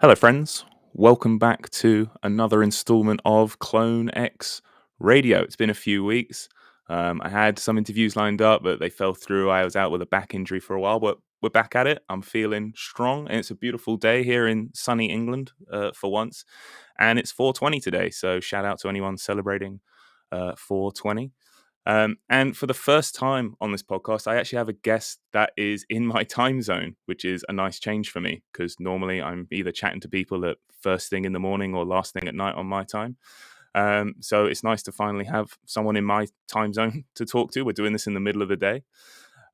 Hello, friends. Welcome back to another installment of Clone X Radio. It's been a few weeks. I had some interviews lined up, but they fell through. I was out with a back injury for a while, but we're back at it. I'm feeling strong, and it's a beautiful day here in sunny England for once. And it's 420 today, so shout out to anyone celebrating 420. And for the first time on this podcast, I actually have a guest that is in my time zone, which is a nice change for me because normally I'm either chatting to people at first thing in the morning or last thing at night on my time. So it's nice to finally have someone in my time zone to talk to. We're doing this in the middle of the day.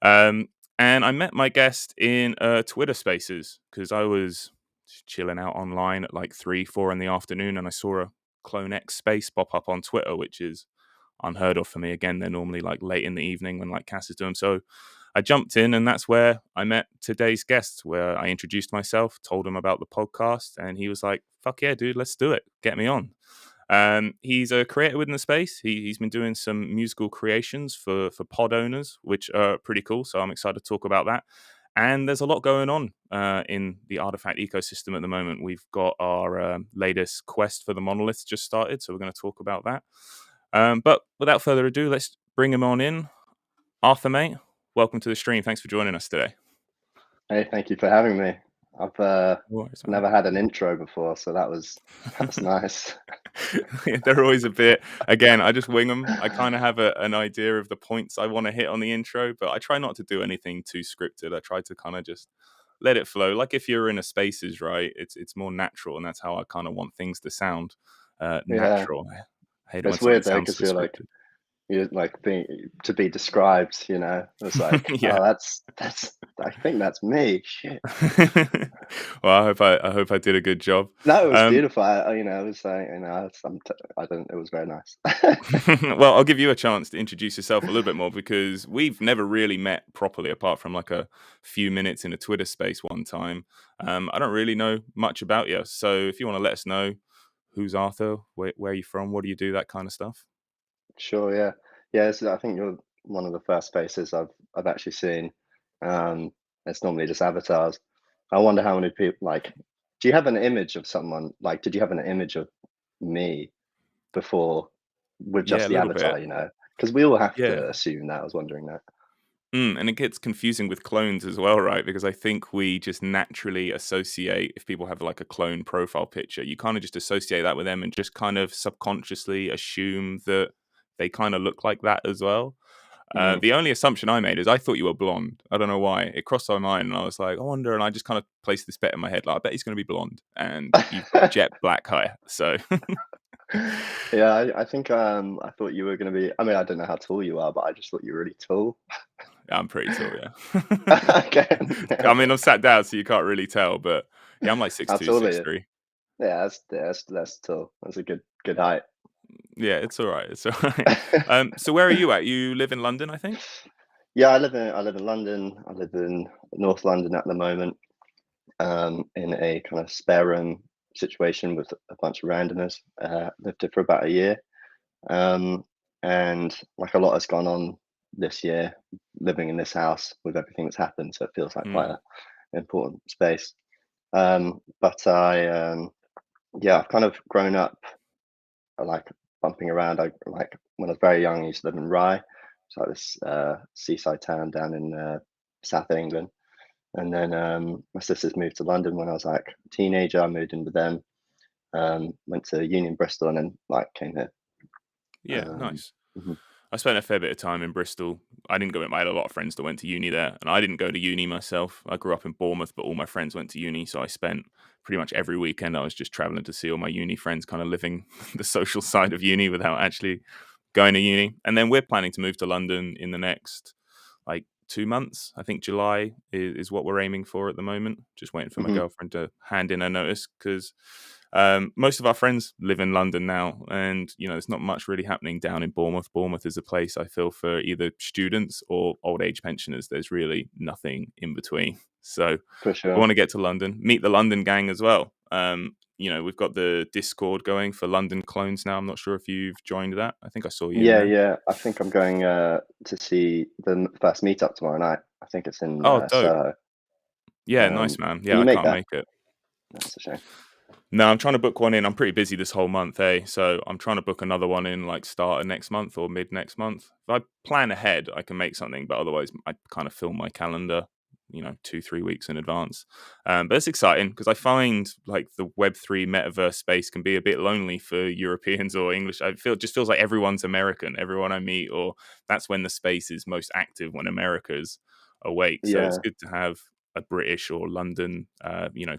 And I met my guest in Twitter Spaces because I was chilling out online at like 3, 4 in the afternoon, and I saw a Clone X space pop up on Twitter, which is unheard of for me. Again, they're normally like late in the evening when like Cass is doing. So I jumped in, and that's where I met today's guest, where I introduced myself, told him about the podcast, and he was like, "Fuck yeah, dude, let's do it. Get me on." He's a creator within the space. He's been doing some musical creations for pod owners, which are pretty cool. So I'm excited to talk about that. And there's a lot going on in the Artifact ecosystem at the moment. We've got our latest quest for the monolith just started, so we're going to talk about that. But without further ado, let's bring him on in. Arthur, mate, welcome to the stream. Thanks for joining us today. Hey, thank you for having me. I've No worries, man. never had an intro before, so that was nice. They're always a bit, again, I just wing them. I kind of have an idea of the points I want to hit on the intro, but I try not to do anything too scripted. I try to kind of just let it flow. Like if you're in a spaces, right, it's more natural, and that's how I kind of want things to sound Yeah, natural. I hate it when it's something weird though sounds because so scripted. you're like being to be described. It's like, Yeah. oh, that's. I think that's me. Shit. Well, I hope I did a good job. No, it was Um, beautiful. I was like, I don't. It was very nice. well, I'll give you a chance to introduce yourself a little bit more because we've never really met properly, apart from like a few minutes in a Twitter space one time. I don't really know much about you, so if you want to let us know who's Arthur, where you from, what do you do, that kind of stuff. Sure. Yeah. Yeah. I think you're one of the first faces I've actually seen. Um, it's normally just avatars. I wonder how many people like. Do you have an image of someone? Like, did you have an image of me before with Yeah, just a the little bit. avatar? Because we all have Yeah. to assume that. I was wondering that. And it gets confusing with clones as well, right? Because I think we just naturally associate, if people have like a clone profile picture, you kind of just associate that with them and just kind of subconsciously assume that they kind of look like that as well. Mm. The only assumption I made is I thought you were blonde. I don't know why. It crossed my mind, and I was like, I wonder. And I just kind of placed this bet in my head, like, I bet he's going to be blonde, and you've got jet black hair. So Yeah, I think I thought you were going to be. I mean, I don't know how tall you are, but I just thought you were really tall. I'm pretty tall, yeah. Okay, I yeah. mean, I'm sat down, so you can't really tell, but yeah, I'm like six How two, tall are six you? three. Yeah, that's tall. That's a good height. Yeah, it's all right. It's all right. So where are you at? You live in London, I think? Yeah, I live in London. I live in North London at the moment, in a kind of spare room situation with a bunch of randomers. Lived here for about a year, um, and like a lot has gone on this year, living in this house with everything that's happened. So it feels like quite Mm, an important space. But yeah, I've kind of grown up like bumping around. I like when I was very young, I used to live in Rye, it's like this seaside town down in South England. And then my sisters moved to London when I was like a teenager. I moved in with them. Went to uni in Bristol and then like came here. yeah, Um, nice. mhm. I spent a fair bit of time in Bristol. I didn't go. I had a lot of friends that went to uni there, and I didn't go to uni myself. I grew up in Bournemouth, but all my friends went to uni, so I spent pretty much every weekend I was just traveling to see all my uni friends, kind of living the social side of uni without actually going to uni. And then we're planning to move to London in the next like 2 months. I think July is what we're aiming for at the moment. Just waiting for my Mhm. girlfriend to hand in her notice because most of our friends live in London now, and there's not much really happening down in Bournemouth. Bournemouth is a place I feel for either students or old age pensioners. There's really nothing in between. So For I sure. want to get to London, meet the London gang as well. We've got the Discord going for London clones now. I'm not sure if you've joined that. I think I saw you in Yeah, there. yeah. I think I'm going to see the first meetup tomorrow night. I think it's in Oh, dope. Soho. Yeah, nice, man. Can Yeah, you I make can't that? make it. That's a shame. No, I'm trying to book one in. I'm pretty busy this whole month, so I'm trying to book another one in like start of next month or mid next month. If I plan ahead, I can make something, but otherwise, I kind of fill my calendar, 2-3 weeks in advance. But it's exciting because I find like the Web3 metaverse space can be a bit lonely for Europeans or English. It just feels like everyone's American. Everyone I meet, or that's when the space is most active when America's awake. So it's Yeah. good to have a British or London,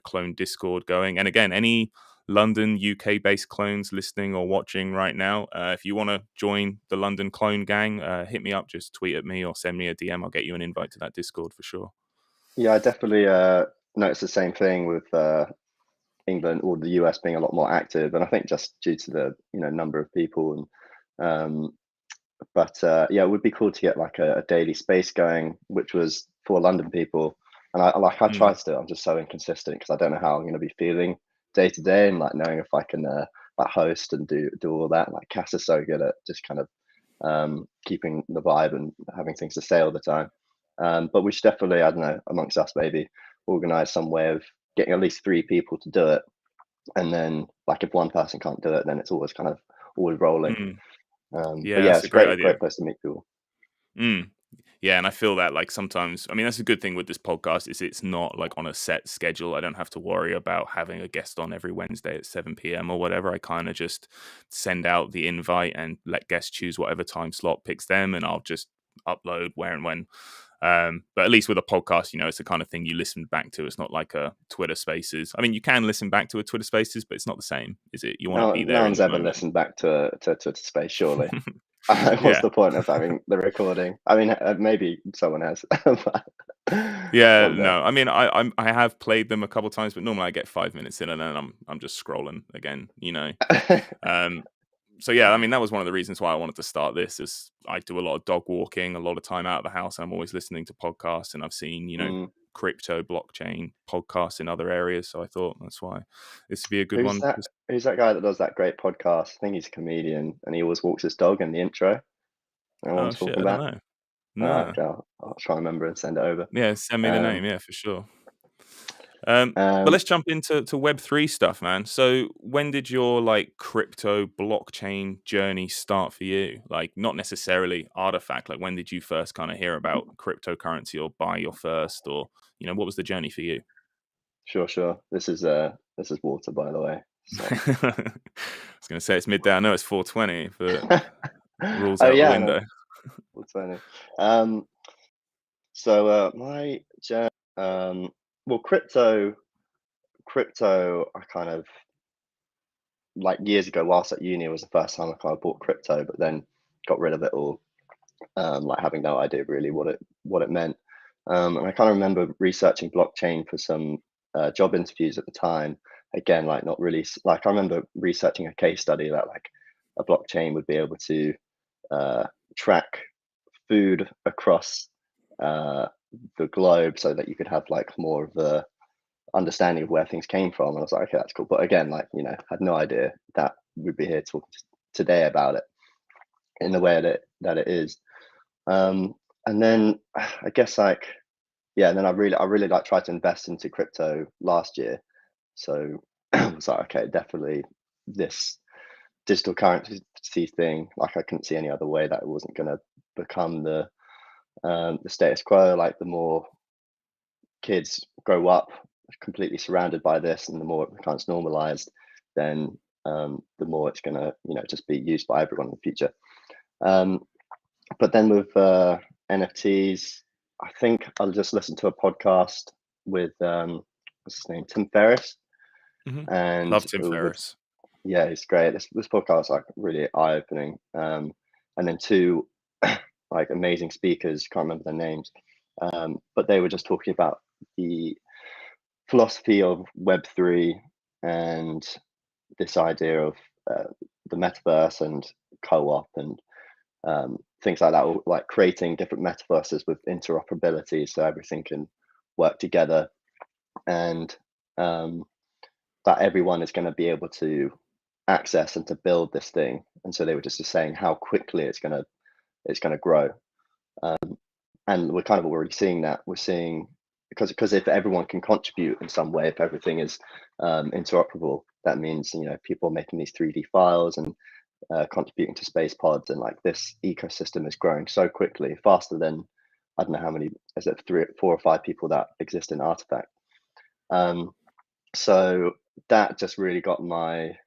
clone Discord going. And again, any London, UK based clones listening or watching right now, if you want to join the London clone gang, hit me up, just tweet at me or send me a DM. I'll get you an invite to that Discord for sure. Yeah, I definitely noticed the same thing with England or the US being a lot more active, and I think just due to the number of people and but yeah, it would be cool to get like a daily space going, which was for London people. And I try Mm, to do it. I'm just so inconsistent because I don't know how I'm going to be feeling day to day, and like knowing if I can like host and do all that. Like Cass is so good at just kind of keeping the vibe and having things to say all the time. But we should definitely, I don't know, amongst us maybe organize some way of getting at least 3 people to do it, and then like if one person can't do it, then it's always kind of always rolling. mm. But Yeah, yeah, that's it's a a great great idea. place to meet people. Mm. Yeah, and I feel that like sometimes, I mean, that's a good thing with this podcast is it's not like on a set schedule. I don't have to worry about having a guest on every Wednesday at 7 p.m. or whatever. I kind of just send out the invite and let guests choose whatever time slot picks them, and I'll just upload where and when. But at least with a podcast, it's the kind of thing you listen back to. It's not like a Twitter Spaces. I mean, you can listen back to a Twitter Spaces, but it's not the same, is it? You want to No, be no there in one's the ever moment. listened back to space, surely. What's Yeah. the point of having the recording? I mean, maybe someone has, but Yeah, one day. no. I mean, I have played them a couple times, but normally I get 5 minutes in and then I'm just scrolling again. Um, so yeah, I mean, that was one of the reasons why I wanted to start this. Is I do a lot of dog walking, a lot of time out of the house. I'm always listening to podcasts, and I've seen Mm. crypto, blockchain podcasts in other areas. So I thought that's why this would be a good Who's one. that? Who's that guy that does that great podcast? I think he's a comedian, and he always walks his dog in the intro. Know what I'm Oh shit, talking I don't about? know. All right, No. okay, I'll try and remember and send it over. Yeah, send me the name. Um, Yeah, for sure. But um, let's jump into Web3 stuff, man. So when did your like crypto blockchain journey start for you? Like not necessarily artifact. Like when did you first kind of hear about cryptocurrency or buy your first or what was the journey for you? sure, sure. This is water, by the way. So, I was gonna say it's midday. I know it's 4:20, but rules oh out the yeah, no, window. what's funny? Um, so my journey, well, crypto, I kind of like years ago, whilst at uni, was the first time I kind of bought crypto, but then got rid of it all, like having no idea really what it meant. And I kind of remember researching blockchain for some job interviews at the time. Again, like not really like I remember researching a case study that like a blockchain would be able to uh, track food across uh, the globe so that you could have like more of a understanding of where things came from. And I was like, okay, that's cool. But again, like, had no idea that we'd be here talking today about it in the way that it is. And then I guess like, yeah, and then I really like tried to invest into crypto last year. So I was like, okay, definitely this digital currency thing, like I couldn't see any other way that it wasn't gonna become the status quo. Like the more kids grow up completely surrounded by this, and the more it becomes normalized, then the more it's gonna, just be used by everyone in the future. Um, but then with NFTs, I think I'll just listen to a podcast with what's his name, Tim Ferriss, Hmm. and Love Tim with Ferriss. yeah, it's great. This podcast is like really eye opening. And then two like amazing speakers, can't remember their names, but they were just talking about the philosophy of Web3 and this idea of uh, the metaverse and co-op and things like that, or like creating different metaverses with interoperability so everything can work together, and um, that everyone is going to be able to access and to build this thing. And so they were just saying how quickly it's going to grow, and we're kind of already seeing that. We're seeing because if everyone can contribute in some way, if everything is interoperable, that means people are making these 3D files and contributing to space pods, and like this ecosystem is growing so quickly, faster than I don't know how many, is it three, four or five people that exist in Artifact. So that just really got my,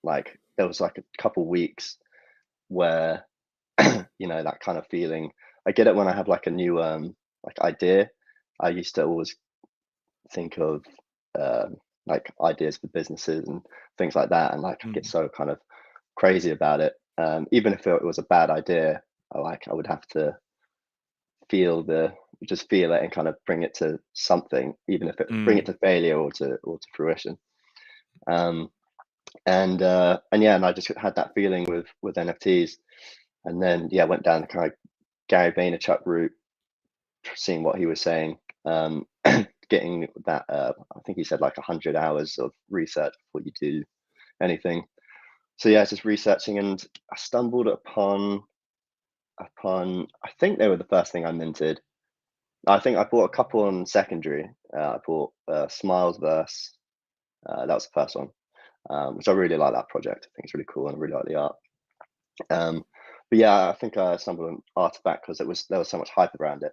like, there was like a couple weeks where that kind of feeling. I get it when I have like a new like idea. I used to always think of like ideas for businesses and things like that, and like get Mm. so kind of crazy about it. Even if it was a bad idea, I would have to feel the just feel it and kind of bring it to something, even if it bring it Mm. to failure or to fruition. Um, and yeah, and I just had that feeling with NFTs, and then yeah, went down the kind of Gary Vaynerchuk route, seeing what he was saying, getting that. I think he said like 100 hours of research before you do anything. So yeah, just researching, and I stumbled upon. I think they were the first thing I minted. I think I bought a couple on secondary. I bought Smiles Verse. That was the first one, which I really like that project. I think it's really cool and I really like the art. Um, but yeah, I think I stumbled on Artifact because there was so much hype around it,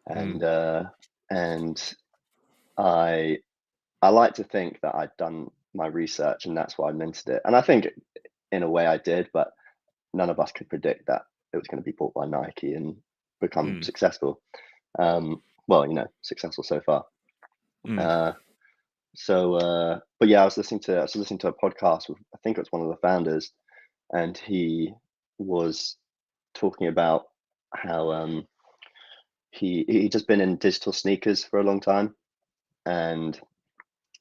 and Mm. and I I like to think that I'd done my research and that's why I minted it. And I think in a way I did, but none of us could predict that it was going to be bought by Nike and become Mm. successful. Well, successful so far. Mm. Uh, but yeah, I was listening to a podcast with, I think it was one of the founders, and he was talking about how he just been in digital sneakers for a long time, and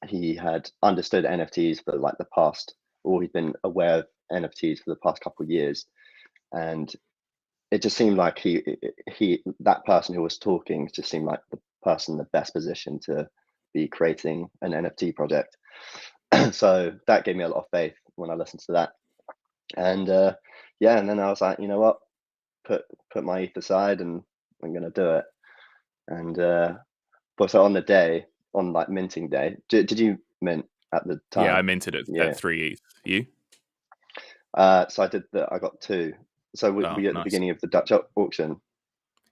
he had understood NFTs for like the past, or he'd been aware of NFTs for the past couple of years, and it just seemed like he that person who was talking just seemed like the person in the best position to be creating an NFT project. So that gave me a lot of faith when I listened to that, and yeah, and then I was like, you know what, put my ETH aside, and I'm gonna do it. And but so on the day, on like minting day, did you mint at the Yeah, I time? minted at Yeah. 3 ETH. You? So I got two. So were Oh, you at the nice. beginning of the Dutch auction?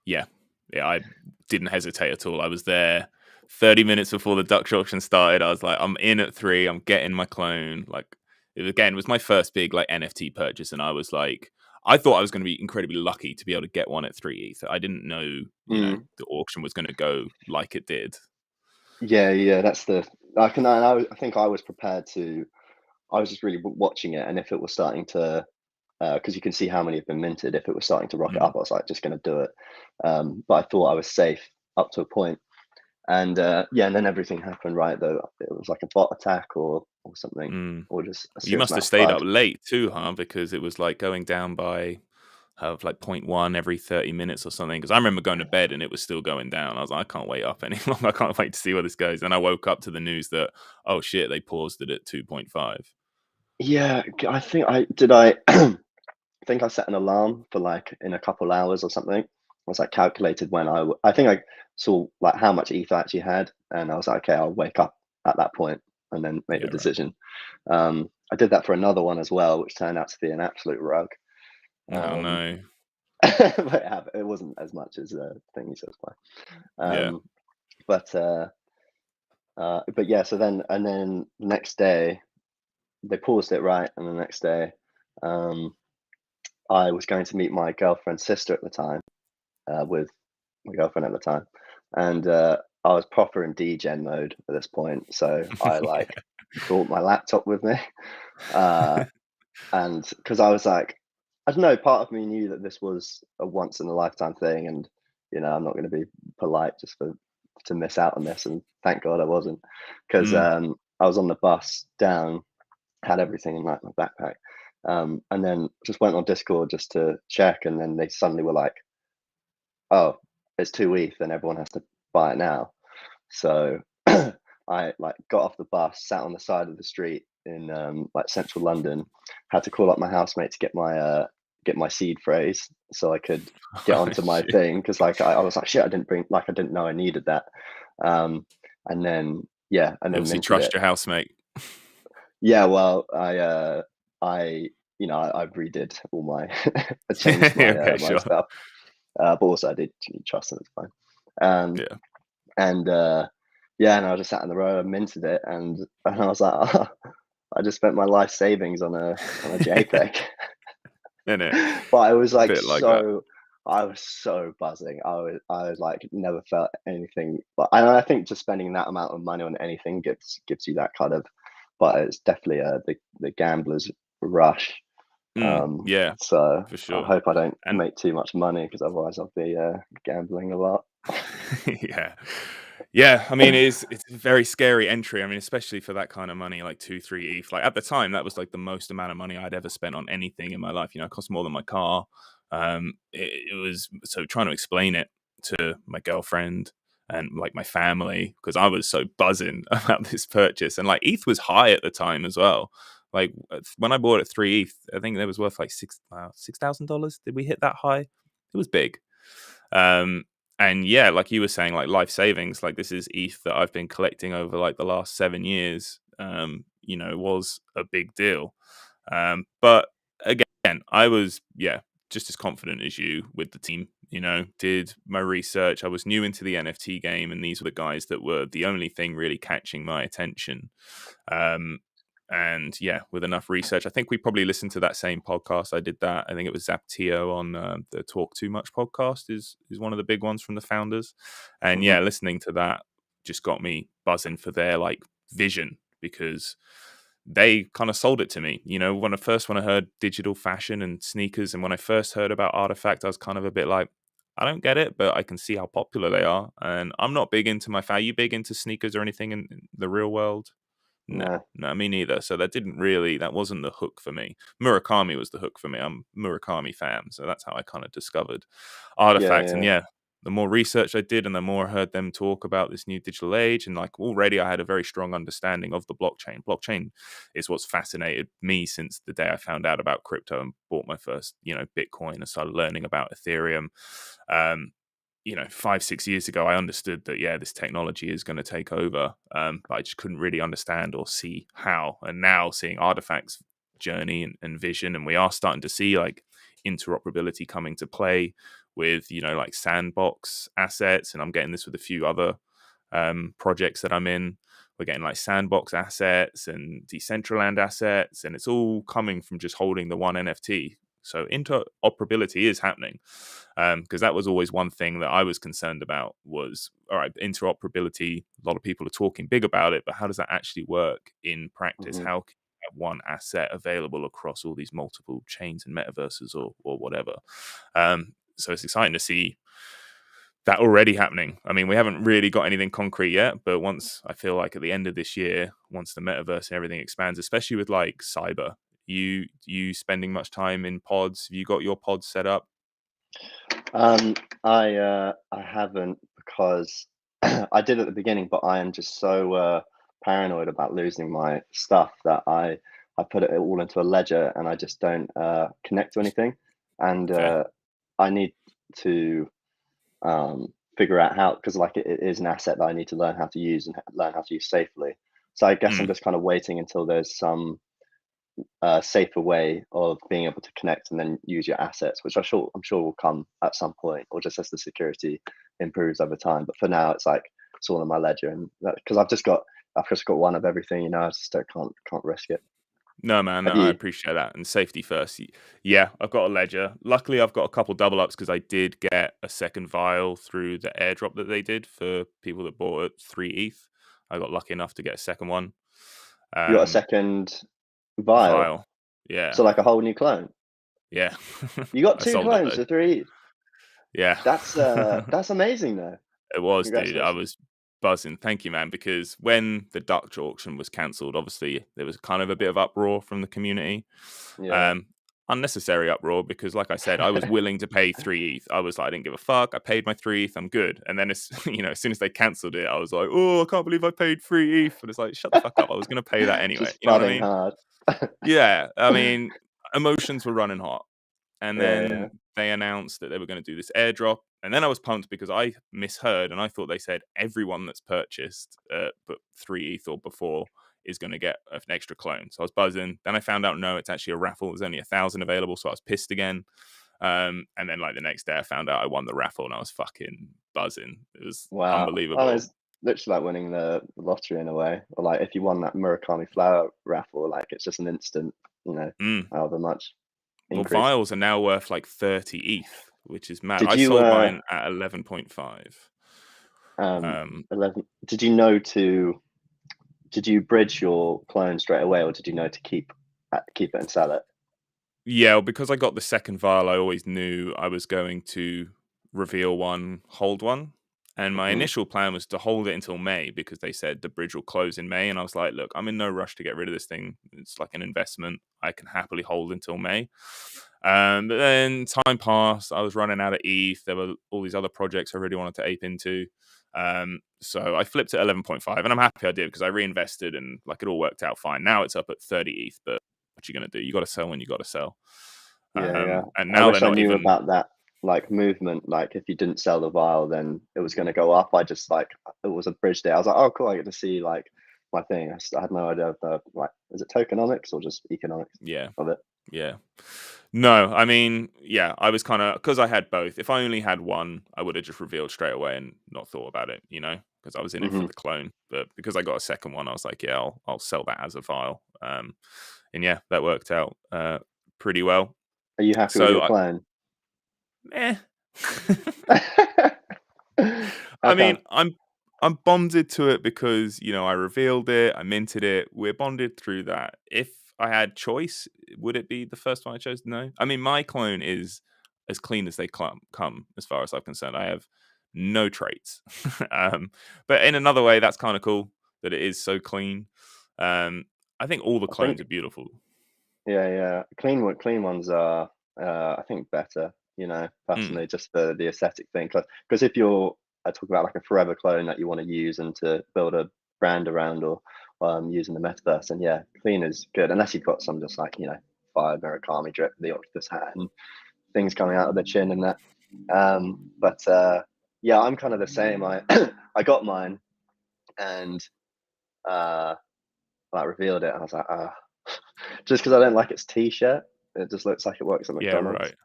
Yeah. Yeah, I didn't hesitate at all. I was there 30 minutes before the Dutch auction started. I was like, I'm in at 3. I'm getting my clone. Like, it was my first big like NFT purchase, and I was like, I thought I was going to be incredibly lucky to be able to get one at 3 ETH. I didn't know, Mm. the auction was going to go like it did. Yeah, yeah. That's the. I think I was prepared to. I was just really watching it, and if it was starting to, because you can see how many have been minted. If it was starting to rocket Mm, up, I was like, just going to do it. But I thought I was safe up to a point. And yeah, and then everything happened, right? Though it was like a bot attack or something, mm. or just a You serious must have amount of stayed up FUD. late too, huh? Because it was like going down by of like point 0.1 every 30 minutes or something. Because I remember going to bed and it was still going down. I was like, I can't wait up any longer. I can't wait to see where this goes. And I woke up to the news that, oh shit, they paused it at 2.5. Yeah, I think I did. I think I set an alarm for like in a couple hours or something. I was like calculated when I think I saw like how much ETH I actually had, and I was like, okay, I'll wake up at that point and then make the Yeah, right. decision. I did that for another one as well, which turned out to be an absolute rug. Oh Um, no. but it wasn't as much as the thing you said was fine. Yeah. But but yeah, so then the next day they paused it, right, and the next day um, I was going to meet my girlfriend's sister at the time, with my girlfriend at the time, and I was proper in degen mode at this point. So I like brought my laptop with me, uh, and because I was like, I don't know, part of me knew that this was a once in a lifetime thing, and I'm not going to be polite just for to miss out on this. And thank God I wasn't, because Mm. I was on the bus down, had everything in like my backpack, and then just went on Discord just to check, and then they suddenly were like, "Oh, it's 2 ETH, and everyone has to buy it now." So I like got off the bus, sat on the side of the street in like central London, had to call up my housemate to get my seed phrase so I could get Oh, onto my shit. thing, because like I was like, shit, I didn't know I needed that. Um, and then yeah, and You then obviously minted trust it. your housemate. Yeah, well, I I redid all my I changed my Okay, my sure. stuff, but also I did trust them. It's fine. Um, Yeah. and yeah, and I just sat in the row and minted it, and I was like, oh, I just spent my life savings on a JPEG. Isn't it? But I was like Bit like that. so I was so buzzing. I was like never felt anything. But I think just spending that amount of money on anything gives you that kind of. But it's definitely the gambler's rush. Yeah, So for I sure. hope I don't And make too much money because otherwise I'll be gambling a lot. yeah. Yeah, I mean, it's a very scary entry. I mean, especially for that kind of money, like 2, 3 ETH. Like, at the time, that was, like, the most amount of money I'd ever spent on anything in my life. You know, it cost more than my car. It was so trying to explain it to my girlfriend and, like, my family, because I was so buzzing about this purchase, and, like, ETH was high at the time as well. Like, when I bought it 3 ETH, I think it was worth, like, $6,000. Did we hit that high? It was big. Um and yeah, like you were saying, like life savings, like this is ETH that I've been collecting over like the last 7 years. You know, was a big deal. But again, I was just as confident as you with the team. You know, did my research. I was new into the NFT game, and these were the guys that were the only thing really catching my attention. Um, and yeah, with enough research, I think we probably listened to that same podcast. I did that. I think it was Zaptio on the Talk Too Much podcast is one of the big ones from the founders. And Hmm. yeah, listening to that just got me buzzing for their like vision, because they kind of sold it to me. You know, when I heard digital fashion and sneakers, and when I first heard about Artifact, I was kind of a bit like, I don't get it, but I can see how popular they are. And I'm not big into Are you big into sneakers or anything in the real world? No, No. no, me neither. So that wasn't the hook for me. Murakami was the hook for me. I'm a Murakami fan, so that's how I kind of discovered Yeah, Artifact. And yeah. yeah, the more research I did and the more I heard them talk about this new digital age, and like already I had a very strong understanding of the blockchain. Blockchain is what's fascinated me since the day I found out about crypto and bought my first, Bitcoin, and started learning about Ethereum. Um, 5, 6 years ago, I understood that, yeah, this technology is going to take over. But I just couldn't really understand or see how. And now seeing Artifact's journey and vision, and we are starting to see like interoperability coming to play with, like sandbox assets. And I'm getting this with a few other projects that I'm in. We're getting like sandbox assets and Decentraland assets, and it's all coming from just holding the one NFT. So interoperability is happening, because that was always one thing that I was concerned about. Was all right, interoperability. A lot of people are talking big about it, but how does that actually work in practice? Hmm. How can you have one asset available across all these multiple chains and metaverses or whatever? So it's exciting to see that already happening. I mean, we haven't really got anything concrete yet, but once I feel like at the end of this year, once the metaverse and everything expands, especially with like cyber, you spending much time in pods? Have you got your pods set up? Um, I haven't because I did at the beginning, but I am just so paranoid about losing my stuff that I put it all into a ledger and I just don't connect to anything. And Fair. I need to figure out how, because like it is an asset that I need to learn how to use and learn how to use safely. So I guess I'm Mm. just kind of waiting until there's some safer way of being able to connect and then use your assets, which I'm sure will come at some point, or just as the security improves over time. But for now, it's like it's all in my ledger, and because I've just got one of everything, I just can't risk it. No, man, no, Have I you? appreciate that. And safety first. Yeah, I've got a ledger. Luckily, I've got a couple double ups because I did get a second vial through the airdrop that they did for people that bought at 3 ETH. I got lucky enough to get a second one. You got a Um, second vial, Vial. Yeah, so like a whole new clone. yeah. You got I two sold it clones though. for three. Yeah. That's amazing though. It was, dude. I Congratulations. was buzzing. Thank you, man. Because when the Dutch auction was cancelled, obviously there was kind of a bit of uproar from the community. Yeah. Um, Unnecessary uproar because, like I said, I was willing to pay 3 ETH. I was like, I didn't give a fuck. I paid my 3 ETH. I'm good. And then, as soon as they cancelled it, I was like, oh, I can't believe I paid 3 ETH. And it's like, shut the fuck up. I was going to pay that anyway. Just You know what I flooding mean? hard. Yeah. I mean, emotions were running hot. And Yeah, then yeah. they announced that they were going to do this airdrop, and then I was pumped because I misheard and I thought they said everyone that's purchased but 3 ETH or before is going to get an extra clone. So I was buzzing. Then I found out no, it's actually a raffle. There's only 1,000 available, so I was pissed again. And then like the next day, I found out I won the raffle, and I was fucking buzzing. It was Wow. Oh, unbelievable. it's literally like winning the lottery in a way. Or like if you won that Murakami flower raffle, like it's just an instant, Mm. however much Well, increase. vials are now worth like 30 ETH, which is mad. Did I you sold mine at 11.5. 11 did you know to did you bridge your clone straight away, or did you know to keep it and sell it? Yeah, well, because I got the second vial, I always knew I was going to reveal one, hold one. And my Hmm. initial plan was to hold it until May because they said the bridge will close in May. And I was like, look, I'm in no rush to get rid of this thing. It's like an investment. I can happily hold until May. But then time passed. I was running out of ETH. There were all these other projects I really wanted to ape into. So I flipped at 11.5, and I'm happy I did because I reinvested and like it all worked out fine. Now it's up at 30 ETH, but what you gonna do? You got to sell when you got to sell. Yeah, yeah. And I now they're wish I not knew even. about that like movement. Like if you didn't sell the vial, then it was going to go up. I just like it was a bridge day. I was like, oh, cool. I get to see like my thing. I had no idea of the like, is it tokenomics or just economics Yeah, of it? yeah. No, I mean, yeah, I was kind of because I had both. If I only had one, I would have just revealed straight away and not thought about it, because I was in it for Hmm. the clone. But because I got a second one, I was like, yeah, I'll sell that as a vial. And yeah, that worked out pretty well. Are you happy with So, your clone? eh. How I mean, come? I'm bonded to it because I revealed it, I minted it. We're bonded through that. If I had choice, would it be the first one I chose? No. I mean, my clone is as clean as they come, as far as I'm concerned. I have no traits. But in another way, that's kind of cool that it is so clean. Um, I think all the I clones think are beautiful. yeah, yeah. Clean ones are I think better. Mm, Personally, just the aesthetic thing. Because if you're talking about like a forever clone that you want to use and to build a brand around, or using the metaverse, and yeah, clean is good unless you've got some just like fire Murakami drip, the octopus hat, and things coming out of the chin and that. But yeah, I'm kind of the same. I I got mine and uh like revealed it, and I was like, just because I don't like its t-shirt. It just looks like it works at yeah, McDonald's. right.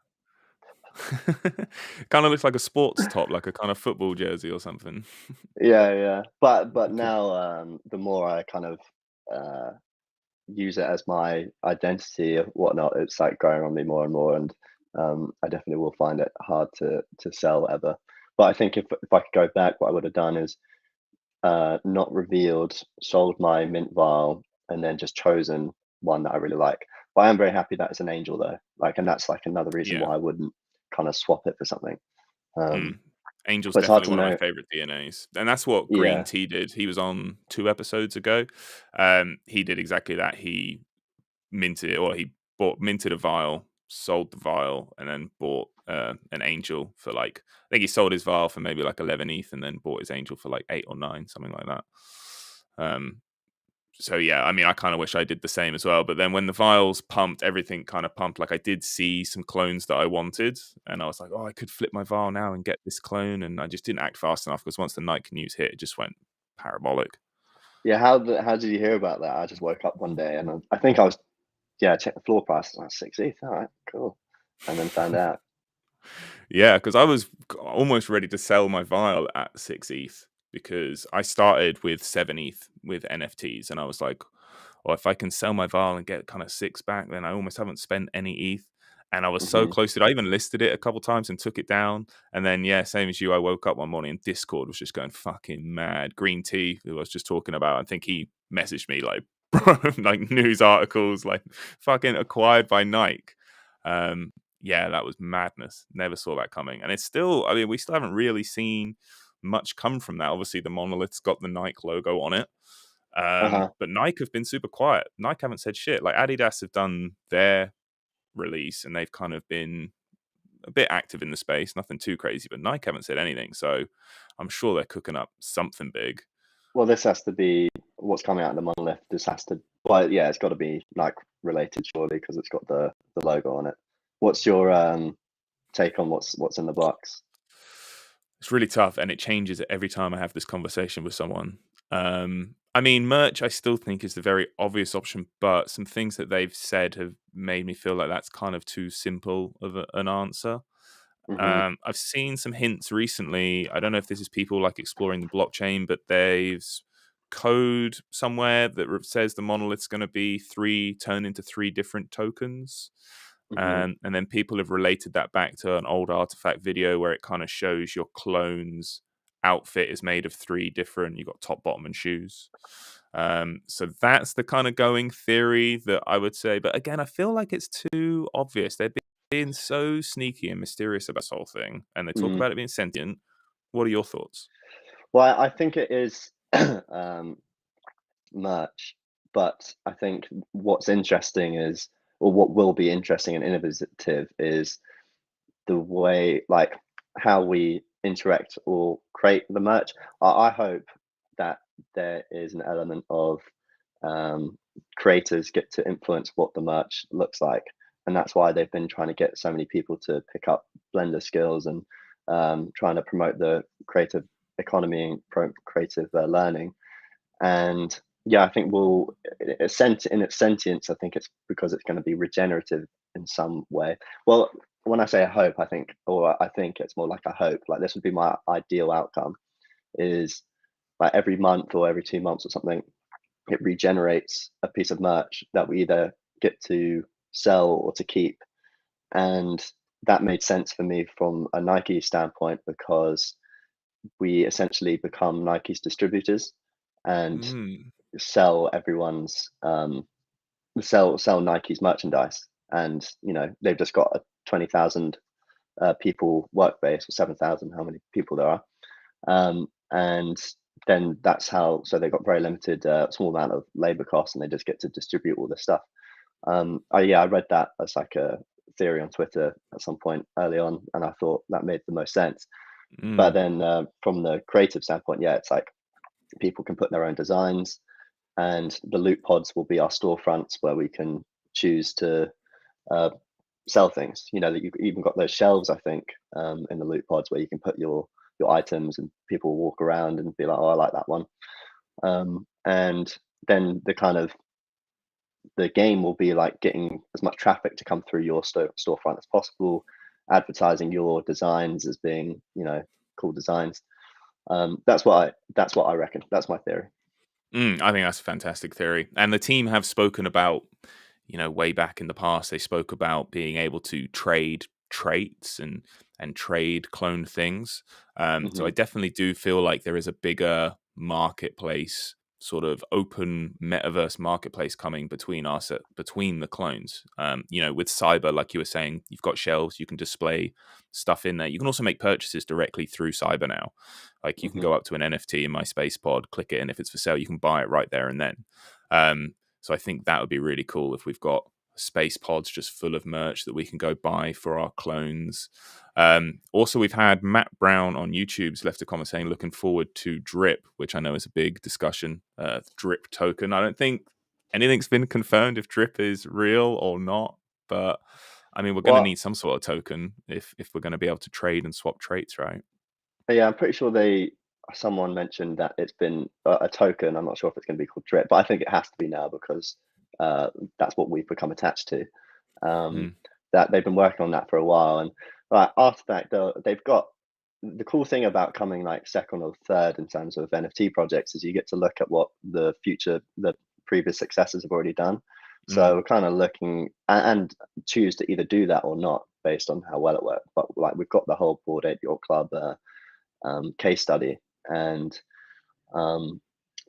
Kind of looks like a sports top, like a kind of football jersey or something. Yeah, yeah. But Could- now, the more I kind of uh, use it as my identity of whatnot, it's like growing on me more and more, and I definitely will find it hard to sell ever. But I think if I could go back, what I would have done is not revealed, sold my mint vial, and then just chosen one that I really like. But I am very happy that it's an angel though. Like, and that's like another reason yeah. why I wouldn't kind of swap it for something. Mm. Um, Angel's but it's hard definitely to one of my know. favorite DNAs, and that's what Green Yeah. Tea did. He was on 2 episodes ago. He did exactly that. He minted, or he minted a vial, sold the vial, and then bought an angel for like I think he sold his vial for maybe like 11 ETH, and then bought his angel for like 8 or 9, something like that. Um, so yeah, I mean, I kind of wish I did the same as well. But then when the vials pumped, everything kind of pumped. Like I did see some clones that I wanted, and I was like, oh, I could flip my vial now and get this clone, and I just didn't act fast enough because once the Nike news hit, it just went parabolic. Yeah, how did you hear about that? I just woke up one day and I think I was, yeah, check the floor price. Like 6 ETH. All right, cool. And then found out. Yeah, because I was almost ready to sell my vial at 6 ETH because I started with 7 ETH with NFTs, and I was like, "Well, if I can sell my vial and get kind of six back, then I almost haven't spent any ETH." And I was so Hmm. close to it. I even listed it a couple times and took it down. And then, yeah, same as you, I woke up one morning and Discord was just going fucking mad. Green Tea, who I was just talking about, I think he messaged me like, like news articles, like fucking acquired by Nike. Um, yeah, that was madness. Never saw that coming. And it's still, I mean, we still haven't really seen much come from that. Obviously, the monolith's got the Nike logo on it. Uh-huh. But Nike have been super quiet. Nike haven't said shit. Like Adidas have done their release and they've kind of been a bit active in the space, nothing too crazy, but Nike haven't said anything. So I'm sure they're cooking up something big. Well, this has to be what's coming out of the monolith. This has to, well, yeah, it's got to be like related surely because it's got the logo on it. What's your take on what's in the box? It's really tough, and it changes every time I have this conversation with someone. I mean, merch I still think is the very obvious option, but some things that they've said have made me feel like that's kind of too simple of an answer. Hmm. I've seen some hints recently. I don't know if this is people like exploring the blockchain, but there's code somewhere that says the monolith's going to be turned into three different tokens. Hmm. And then people have related that back to an old artifact video where it kind of shows your clone's outfit is made of three different, you got top, bottom, and shoes. So that's the kind of going theory that I would say. But again, I feel like it's too obvious. They're being so sneaky and mysterious about this whole thing, and they talk Mm. about it being sentient. What are your thoughts? Well, I think it is um, merch, but I think what's interesting is, or what will be interesting and innovative is the way, like, how we interact or create the merch. I hope that there is an element of um, creators get to influence what the merch looks like, and that's why they've been trying to get so many people to pick up Blender skills and trying to promote the creative economy and creative learning. And yeah, I think we'll in its sentience, I think it's because it's going to be regenerative in some way. Well, when I say a hope, I think it's more like a hope. Like, this would be my ideal outcome: is like every month or every 2 months or something, it regenerates a piece of merch that we either get to sell or to keep. And that made sense for me from a Nike standpoint, because we essentially become Nike's distributors and Mm, sell everyone's sell Nike's merchandise. And they've just got a 20,000 people work base, or 7,000, how many people there are. And then that's how, so they've got very limited small amount of labor costs, and they just get to distribute all this stuff. I read that as like a theory on Twitter at some point early on, and I thought that made the most sense. But mm, then from the creative standpoint, yeah, it's like people can put their own designs, and the loot pods will be our storefronts where we can choose to uh, sell things. That you've even got those shelves, I think, in the loot pods, where you can put your items, and people will walk around and be like, "Oh, I like that one." And then the game will be like getting as much traffic to come through your storefront as possible, advertising your designs as being, cool designs. That's what I reckon. That's my theory. I think that's a fantastic theory. And the team have spoken about, way back in the past, they spoke about being able to trade traits and trade clone things. So I Hmm. definitely do feel like there is a bigger marketplace, sort of open metaverse marketplace coming between us, between the clones. With Cyber, like you were saying, you've got shelves, you can display stuff in there. You can also make purchases directly through Cyber now. Like, you can Hmm. go up to an NFT in my space pod, click it, and if it's for sale, you can buy it right there and then. So I think that would be really cool if we've got space pods just full of merch that we can go buy for our clones. Also, we've had Matt Brown on YouTube's left a comment saying looking forward to Drip, which I know is a big discussion. Drip token. I don't think anything's been confirmed if Drip is real or not, but I mean, we're going to Well, need some sort of token if we're going to be able to trade and swap traits, right? yeah, I'm pretty sure someone mentioned that it's been a token. I'm not sure if it's going to be called Drip, but I think it has to be now, because uh, that's what we've become attached to. Um, Mm, that they've been working on that for a while, and after that, they've got the cool thing about coming like second or third in terms of NFT projects is you get to look at what the previous successors have already done. So mm, we're kind of looking and choose to either do that or not based on how well it worked. But like, we've got the whole Bored Ape Yacht Club case study, and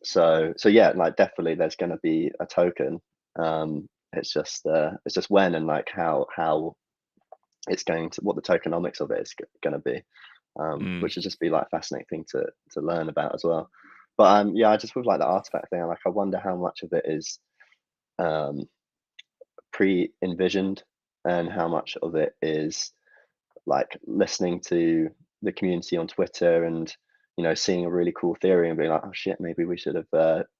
so yeah, like, definitely there's going to be a token. It's just when and like how it's going to, what the tokenomics of it is going to be, mm, which would just be like a fascinating thing to learn about as well. But yeah, I just would like the artifact thing. Like, I wonder how much of it is um, pre-envisioned, and how much of it is like listening to the community on Twitter, and seeing a really cool theory and being like, oh shit, maybe we should have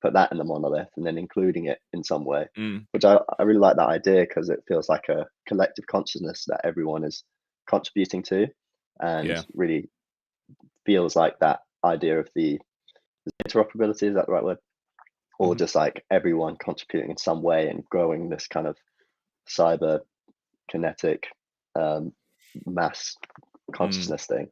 put that in the monolith, and then including it in some way. mm. Which I really like that idea, because it feels like a collective consciousness that everyone is contributing to, and Yeah. really feels like that idea of the interoperability, is that the right word? Or Mhm. just like everyone contributing in some way and growing this kind of cyber kinetic um, mass Mm. consciousness thing.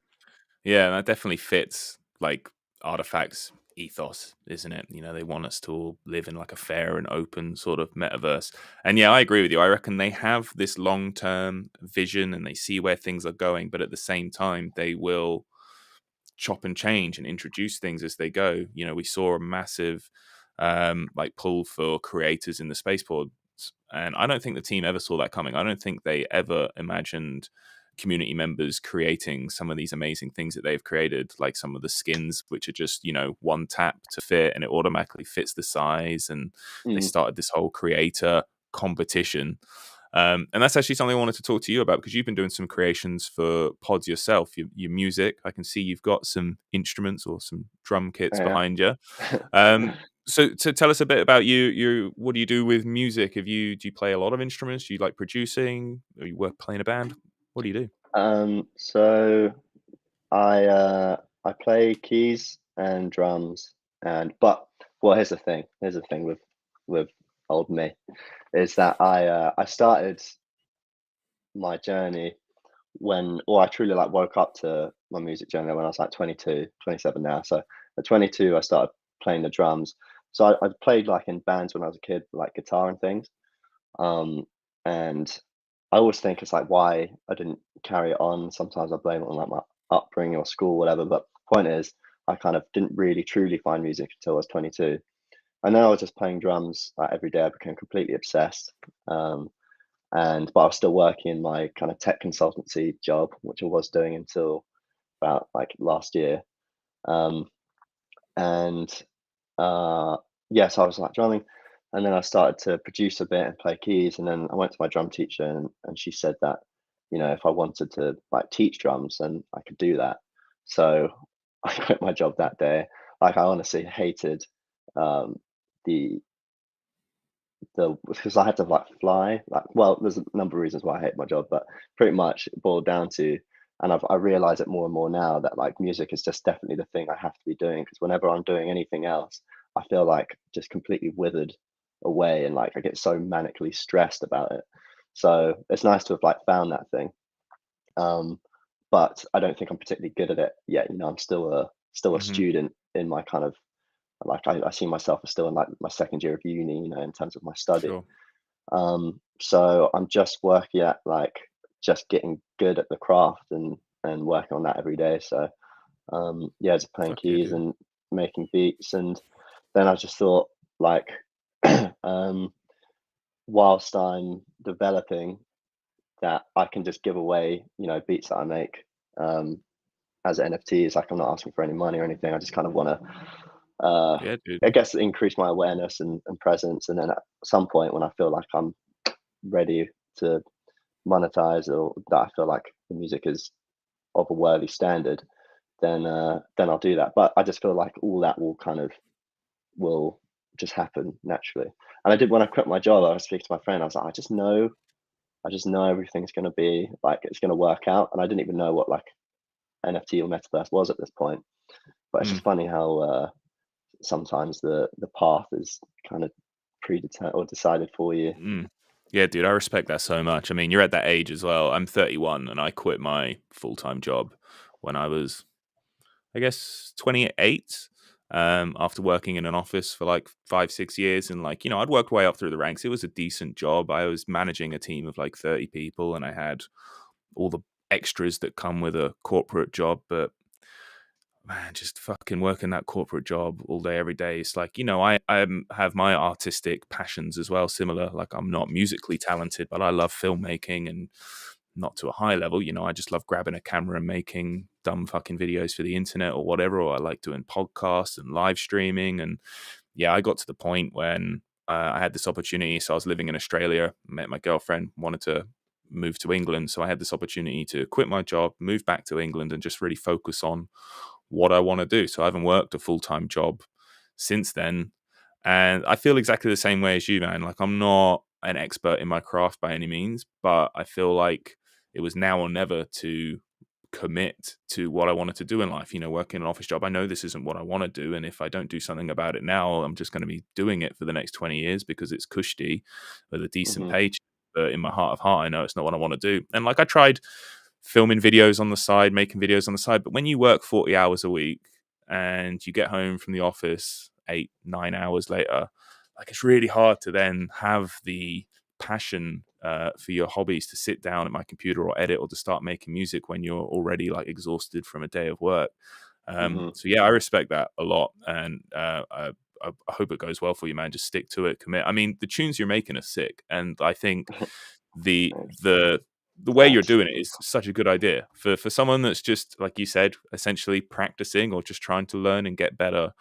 Yeah, that definitely fits like Artifact's ethos, isn't it? You know, they want us to all live in like a fair and open sort of metaverse. And yeah, I agree with you. I reckon they have this long-term vision and they see where things are going, but at the same time, they will chop and change and introduce things as they go. You know, we saw a massive like pull for creators in the spaceports, and I don't think the team ever saw that coming. I don't think they ever imagined community members creating some of these amazing things that they've created, like some of the skins, which are just, you know, one tap to fit and it automatically fits the size. And they Mm, started this whole creator competition. And that's actually something I wanted to talk to you about because you've been doing some creations for pods yourself, your music. I can see you've got some instruments or some drum kits yeah. behind you. So to tell us a bit about you, what do you do with music? Do you play a lot of instruments? Do you like producing? Or you work playing a band? What do you do? So I play keys and drums, and but well, here's the thing. Here's the thing with old me is that I started my journey when, or I truly like woke up to my music journey when I was like 22, 27 now. So at 22, I started playing the drums. So I played like in bands when I was a kid, like guitar and things. Um, and I always think it's like why I didn't carry it on. Sometimes I blame it on like my upbringing or school, whatever. But point is, I kind of didn't really truly find music until I was 22. And then I was just playing drums like every day. I became completely obsessed. Um, and but I was still working in my kind of tech consultancy job, which I was doing until about like last year. Um, and yeah, so I was like drumming, and then I started to produce a bit and play keys, and then I went to my drum teacher, and she said that, you know, if I wanted to like teach drums, then I could do that. So I quit my job that day. Like I honestly hated um, the because I had to like fly. Like, well, there's a number of reasons why I hate my job, but pretty much it boiled down to, and I realize it more and more now that like music is just definitely the thing I have to be doing because whenever I'm doing anything else, I feel like just completely withered away and like I get so manically stressed about it. So it's nice to have like found that thing. Um, but I don't think I'm particularly good at it yet. You know, I'm still a Hmm. student in my kind of like I see myself as still in like my second year of uni, you know, in terms of my study. Sure. So I'm just working at like just getting good at the craft and working on that every day. So yeah, just playing Fuck yeah, keys dude. and making beats, and then I just thought like um, whilst I'm developing that, I can just give away, you know, beats that I make um, as NFTs. Like I'm not asking for any money or anything. I just kind of want to, Yeah, dude. I guess, increase my awareness and presence, and then at some point when I feel like I'm ready to monetize or that I feel like the music is of a worthy standard, then I'll do that. But I just feel like all that will kind of will just happen naturally. And I did when I quit my job, I was speaking to my friend, I was like, I just know everything's gonna be like it's gonna work out. And I didn't even know what like NFT or metaverse was at this point. But it's Mm, just funny how sometimes the path is kind of predetermined or decided for you. mm. Yeah, dude, I respect that so much. I mean, you're at that age as well. I'm 31 and I quit my full-time job when I was, I guess, 28. After working in an office for like 5, 6 years, and like, you know, I'd worked way up through the ranks. It was a decent job. I was managing a team of like 30 people and I had all the extras that come with a corporate job. But man, just fucking working that corporate job all day, every day. It's like, you know, I have my artistic passions as well, similar. Like, I'm not musically talented, but I love filmmaking and not to a high level. You know, I just love grabbing a camera and making dumb fucking videos for the internet or whatever. Or I like doing podcasts and live streaming. And yeah, I got to the point when I had this opportunity. So I was living in Australia, met my girlfriend, wanted to move to England. So I had this opportunity to quit my job, move back to England, and just really focus on what I want to do. So I haven't worked a full time job since then. And I feel exactly the same way as you, man. Like, I'm not an expert in my craft by any means, but I feel like it was now or never to commit to what I wanted to do in life. Working an office job, I know this isn't what I want to do, and if I don't do something about it now, I'm just going to be doing it for the next 20 years because it's cushy with a decent Hmm. paycheck. But in my heart of heart, I know it's not what I want to do. And like, I tried filming videos on the side, making videos on the side, but when you work 40 hours a week and you get home from the office 8-9 hours later, like, it's really hard to then have the passion for your hobbies, to sit down at my computer or edit or to start making music when you're already like exhausted from a day of work. Hmm. So yeah, I respect that a lot, and I hope it goes well for you, man. Just stick to it, commit. I mean, the tunes you're making are sick, and I think the Thanks. the the way you're Thanks. doing it is such a good idea for someone that's just, like you said, essentially practicing or just trying to learn and get better.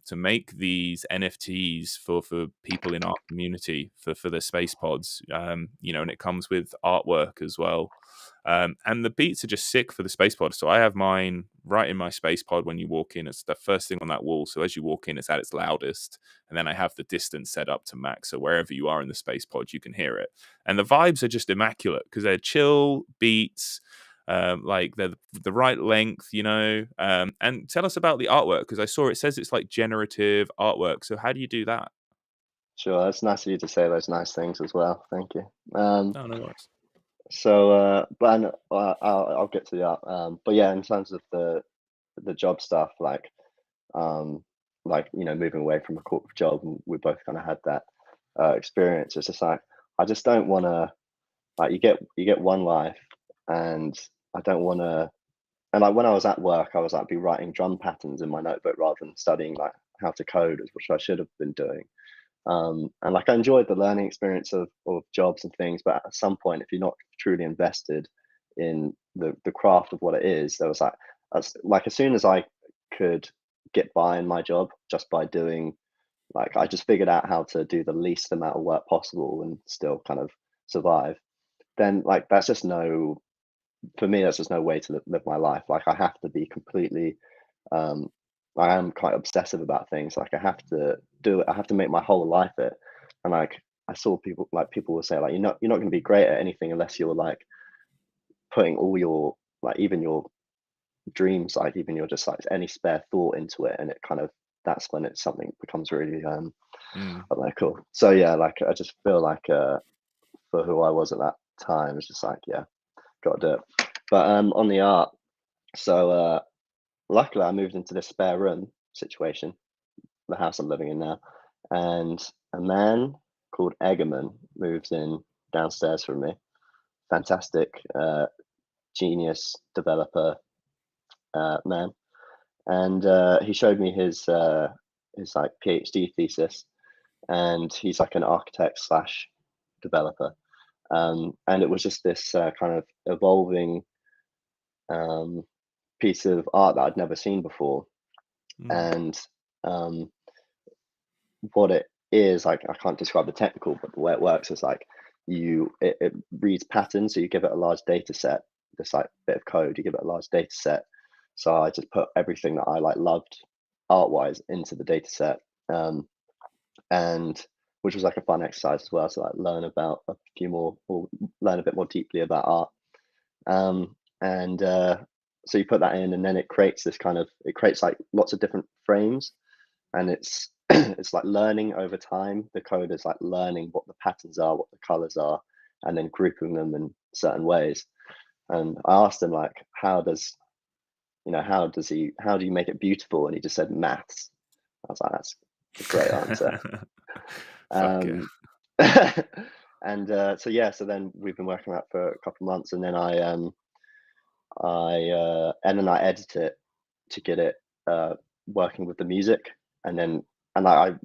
To make these NFTs for people in our community for their space pods, and it comes with artwork as well. And the beats are just sick for the space pod. So I have mine right in my space pod. When you walk in, it's the first thing on that wall. So as you walk in, it's at its loudest. And then I have the distance set up to max. So wherever you are in the space pod, you can hear it. And the vibes are just immaculate because they're chill beats. Like, they're the right length. And tell us about the artwork, because I saw it says it's like generative artwork. So how do you do that? Sure, it's nice of you to say those nice things as well. Thank you. Um, No, no worries. but I'll get to the art. But yeah, in terms of the job stuff, um, moving away from a corporate job, and we both kind of had that experience. It's just like I just don't want to, like, you get one life, and I don't want to. And like when I was at work, I was like be writing drum patterns in my notebook rather than studying like how to code, which I should have been doing. And like I enjoyed the learning experience of jobs and things, but at some point, if you're not truly invested in the craft of what it is, there was like as soon as I could get by in my job just by doing, like, I just figured out how to do the least amount of work possible and still kind of survive. Then like that's just no, for me, that's just no way to live my life. Like I have to be completely, um, I am quite obsessive about things. Like I have to do it. I have to make my whole life it. And like I saw people will say like you're not going to be great at anything unless you're like putting all your, like, even your dreams, like even your just like any spare thought into it, and it kind of, that's when it's something becomes really Mm. I don't know, cool. So yeah, like I just feel like for who I was at that time, it's just like, yeah, got to do it. But on the art, so luckily I moved into this spare room situation, the house I'm living in now, and a man called Eggerman moves in downstairs from me. Fantastic, genius developer man, and he showed me his like PhD thesis, and he's like an architect slash developer, and it was just this kind of evolving um, piece of art that I'd never seen before, Mm. and um, what it is, like, I can't describe the technical, but the way it works is like it reads patterns. So you give it a large data set, this like bit of code, you give it a large data set. So I just put everything that I like loved art wise into the data set, um, and which was like a fun exercise as well. So like learn about a few more, or learn a bit more deeply about art. And So you put that in, and then it creates like lots of different frames, and it's it's like learning over time. The code is like learning what the patterns are, what the colors are, and then grouping them in certain ways. And I asked him like, how do you make it beautiful? And he just said maths. I was like, that's a great answer. Fuck yeah. Um, and so yeah, so then we've been working on that for a couple of months, and then I edit it to get it working with the music, and then I was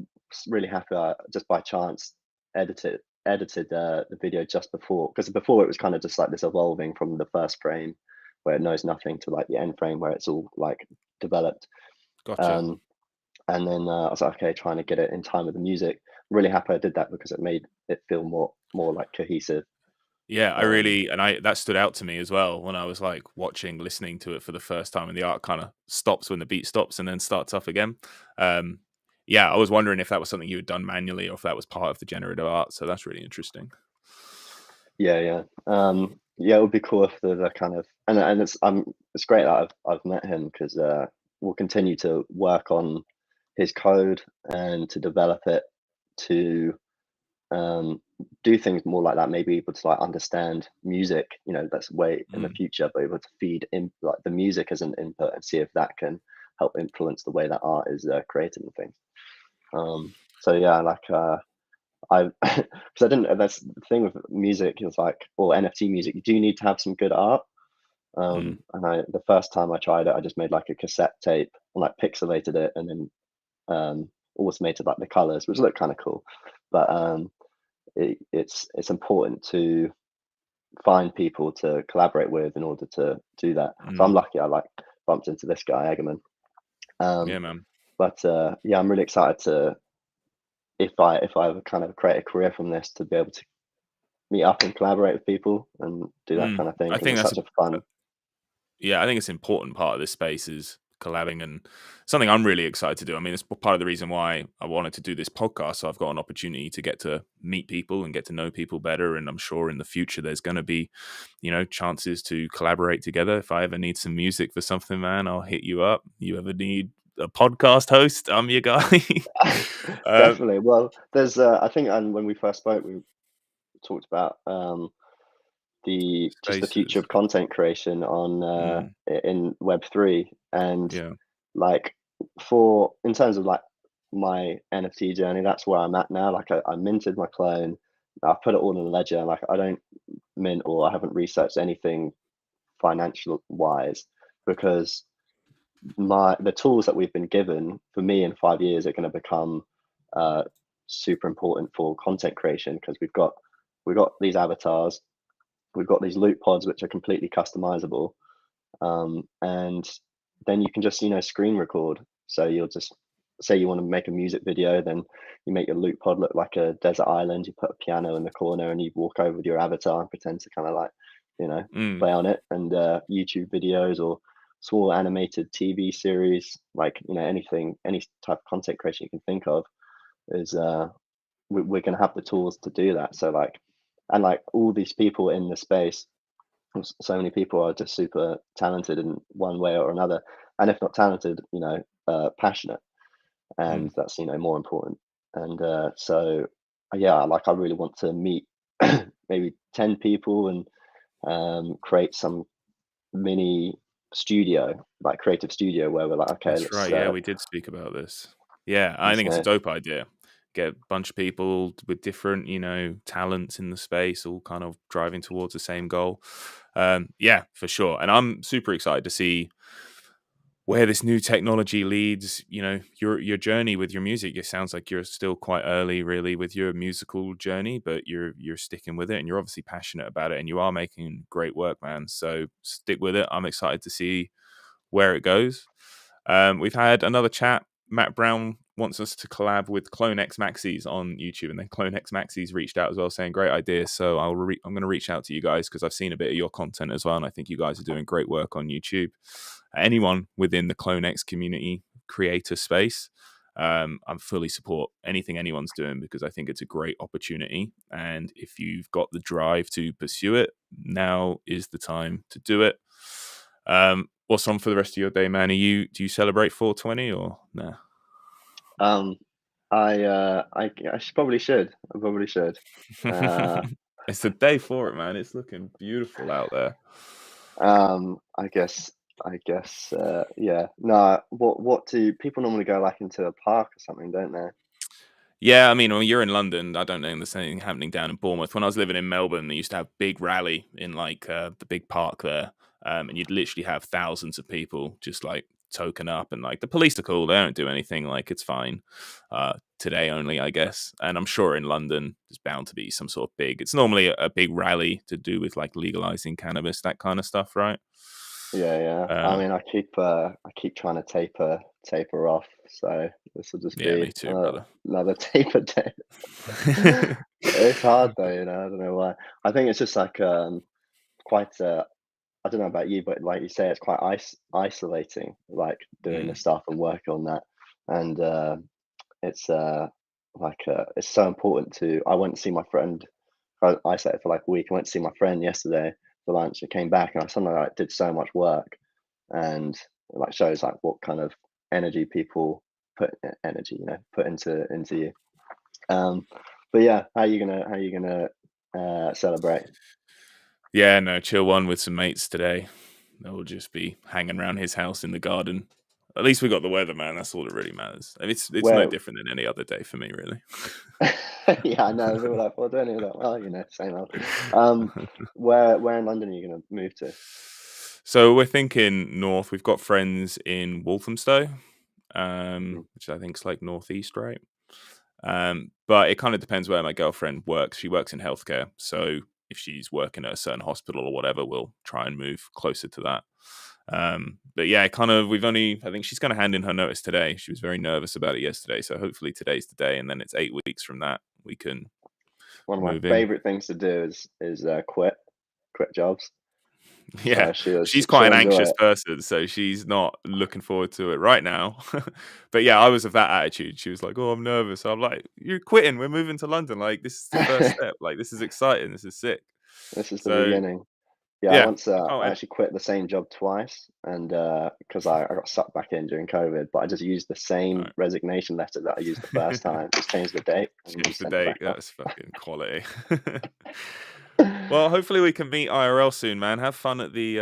really happy. Just by chance edited the video just before, because before it was kind of just like this evolving from the first frame where it knows nothing to like the end frame where it's all like developed. Gotcha. Um, and then I was like, okay, trying to get it in time with the music. Really happy I did that because it made it feel more like cohesive. Yeah, I Um, really, and I that stood out to me as well when I was like watching, listening to it for the first time, and the art kind of stops when the beat stops and then starts up again. Um, yeah, I was wondering if that was something you had done manually or if that was part of the generative art. So that's really interesting. yeah, yeah. yeah, it would be cool if the kind of and it's great that I've met him because we'll continue to work on his code and to develop it to um, do things more like that. Maybe able to like understand music, that's way in the Mm, future, but able to feed in like the music as an input and see if that can help influence the way that art is created and things. So yeah, like I because I didn't. That's the thing with music is like, or NFT music, you do need to have some good art. mm, And the first time I tried it, I just made like a cassette tape and like pixelated it and then automated like the colors, which looked kind of cool. But it's important to find people to collaborate with in order to do that. So I'm mm. lucky I like bumped into this guy Egerman. Um, Yeah, man. but yeah, I'm really excited to if I ever kind of create a career from this to be able to meet up and collaborate with people and do that Mm. kind of thing I because think it's that's such a fun. yeah, I think it's an important part of this space is collabing and something I'm really excited to do. I mean, it's part of the reason why I wanted to do this podcast. So I've got an opportunity to get to meet people and get to know people better. And I'm sure in the future there's going to be, chances to collaborate together. If I ever need some music for something, man, I'll hit you up. You ever need a podcast host? I'm your guy. um, Definitely. Well, there's I think and when we first spoke, we talked about the just the future Spaces. of content creation on Mm, in Web3 and yeah. like for in terms of like my NFT journey, that's where I'm at now. Like I minted my clone, I've put it all in a ledger. Like I don't mint or I haven't researched anything financial wise because my the tools that we've been given for me in 5 years are going to become uh, super important for content creation because we've got these avatars, we've got these loot pods which are completely customizable, and then you can just screen record. So you'll just say you want to make a music video, then you make your loot pod look like a desert island. You put a piano in the corner, and you walk over with your avatar and pretend to kind of like, you know, Mm, play on it. And YouTube videos or small animated TV series, like anything, any type of content creation you can think of, is we're going to have the tools to do that. So like, and like all these people in the space, so many people are just super talented in one way or another, and if not talented, passionate, mm. and that's more important. And so yeah, like I really want to meet maybe 10 people and create some mini studio, like creative studio, where we're like, okay, That's let's right. Yeah, we did speak about this. Yeah, I let's think it's a dope idea. Get a bunch of people with different, talents in the space, all kind of driving towards the same goal. Yeah, for sure. And I'm super excited to see where this new technology leads. Your journey with your music. It sounds like you're still quite early, really, with your musical journey, but you're sticking with it, and you're obviously passionate about it, and you are making great work, man. So stick with it. I'm excited to see where it goes. We've had another chat. Matt Brown wants us to collab with Clone X Maxis on YouTube, and then Clone X Maxis reached out as well, saying great idea. So I'm going to reach out to you guys because I've seen a bit of your content as well, and I think you guys are doing great work on YouTube. Anyone within the Clone X community creator space, I'm fully support anything anyone's doing because I think it's a great opportunity. And if you've got the drive to pursue it, now is the time to do it. What's on for the rest of your day, man? Do you celebrate 420 or nah? um I probably should. I probably should. Uh It's the day for it, man. It's looking beautiful out there. I guess, yeah. No, what do people normally go like into a park or something, don't they? Yeah, I mean, when you're in London, I don't know if there's anything happening down in Bournemouth. When I was living in Melbourne, they used to have big rally in like the big park there, and you'd literally have thousands of people just like token up, and like the police are cool; they don't do anything. Like it's fine. Today only, I guess, and I'm sure in London there's bound to be some sort of big. It's normally a big rally to do with like legalizing cannabis, that kind of stuff, right? Yeah, yeah. I Um, mean, I keep trying to taper off, so this will just yeah, be me too, brother. another taper day. It's hard though, I don't know why. I think it's just like quite I don't know about you, but like you say, it's quite isolating, like doing the Mm, stuff and working on that. And it's it's so important to. I went to see my friend. I isolated for like a week. I went to see my friend yesterday for lunch. I came back and I suddenly like did so much work, and it, like, shows like what kind of energy people energy, put into you. Um, but yeah, how you gonna celebrate? Yeah, no, chill one with some mates today. They'll just be hanging around his house in the garden. At least we got the weather, man. That's all that really matters. And it's no Where different than any other day for me, really. yeah, I know. People are like, "What doing?" You're like, "Well, same old." Um, where in London are you gonna move to? So we're thinking north. We've got friends in Walthamstow, Mm. which I think is like northeast, right? But it kind of depends where my girlfriend works. She works in healthcare, so if she's working at a certain hospital or whatever, we'll try and move closer to that. But yeah, kind of. I think she's going to hand in her notice today. She was very nervous about it yesterday, so hopefully today's the day, and then it's 8 weeks from that we can One of my move in. favorite things to do is quit jobs. Yeah, So she's quite she'll an enjoy anxious it. person, so she's not looking forward to it right now. But yeah, I was of that attitude. She was like, "Oh, I'm nervous." I'm like, "You're quitting. We're moving to London. Like, this is the first step. Like, this is exciting. This is sick." This is the So beginning. Yeah, I yeah, once I can't I wait. actually quit the same job twice, and because I got sucked back in during COVID, but I just used the All same right. resignation letter that I used the first time, just changed the date and Change just the sent it date. back off. That's fucking quality. Well, hopefully we can meet IRL soon, man. Have fun at the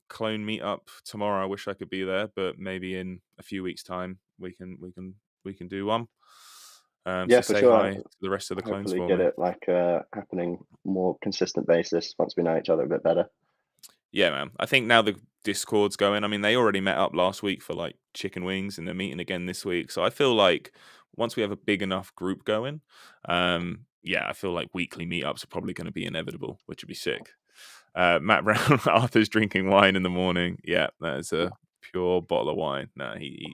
clone meetup tomorrow. I wish I could be there, but maybe in a few weeks' time we can do one. Yeah, So for say sure. hi to the rest of the clones Hopefully for get me. it like happening more consistent basis once we know each other a bit better. Yeah, man. I think now the Discord's going. I mean, they already met up last week for like chicken wings, and they're meeting again this week. So I feel like once we have a big enough group going, yeah, I feel like weekly meetups are probably going to be inevitable, which would be sick. Matt Brown, Arthur's drinking wine in the morning. Yeah, that is a pure bottle of wine. No, he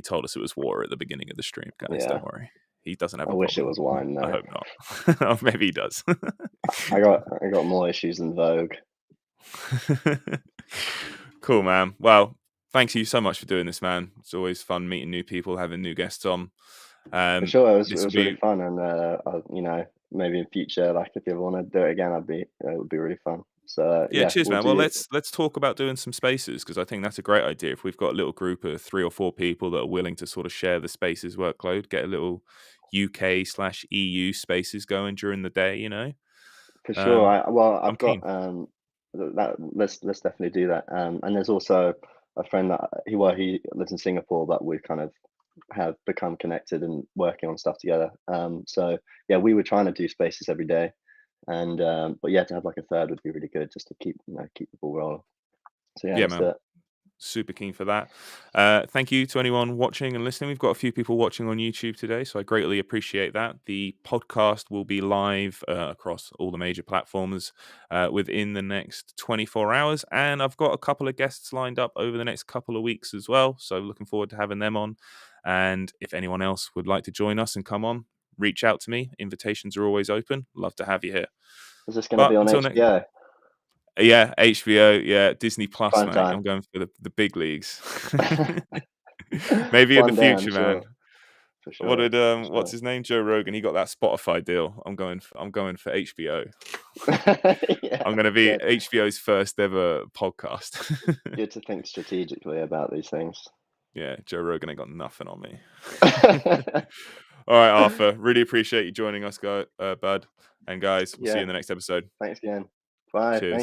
told us it was water at the beginning of the stream, guys. Yeah, Don't worry. He doesn't have I a wish it problem. was wine I though. hope not. Or maybe he does. I got more issues than Vogue. Cool, man. Well, thanks you so much for doing this, man. It's always fun meeting new people, having new guests on. For sure, it This will was really be fun, and maybe in future, like if you ever want to do it again, it would be really fun. So yeah. yeah, Cheers, we'll man. Well, do. let's talk about doing some spaces because I think that's a great idea. If we've got a little group of 3 or 4 people that are willing to sort of share the spaces workload, get a little UK/EU spaces going during the day. For sure. Um, I'm I've got keen. that. Let's definitely do that. And there's also a friend that he lives in Singapore, but we've kind of have become connected and working on stuff together. So yeah, we were trying to do spaces every day, and but yeah, to have like a third would be really good, just to keep the ball rolling. So yeah, Yeah, let's do man. it. Super keen for that. Thank you to anyone watching and listening. We've got a few people watching on YouTube today, so I greatly appreciate that. The podcast will be live across all the major platforms within the next 24 hours. And I've got a couple of guests lined up over the next couple of weeks as well. So looking forward to having them on. And if anyone else would like to join us and come on, reach out to me. Invitations are always open. Love to have you here. Is this going to be But on until next HBO? yeah, HBO, yeah, Disney Plus, Prime mate. time. I'm going for the big leagues. Maybe in the One day, I'm future, man. sure. For sure. For What's sure. his name? Joe Rogan. He got that Spotify deal. I'm going for HBO. Yeah, I'm going to be good. HBO's first ever podcast. Good to think strategically about these things. Yeah, Joe Rogan ain't got nothing on me. All right, Arthur. Really appreciate you joining us, bud. And guys, we'll see you Yeah. in the next episode. Thanks again. Bye. Cheers. Thank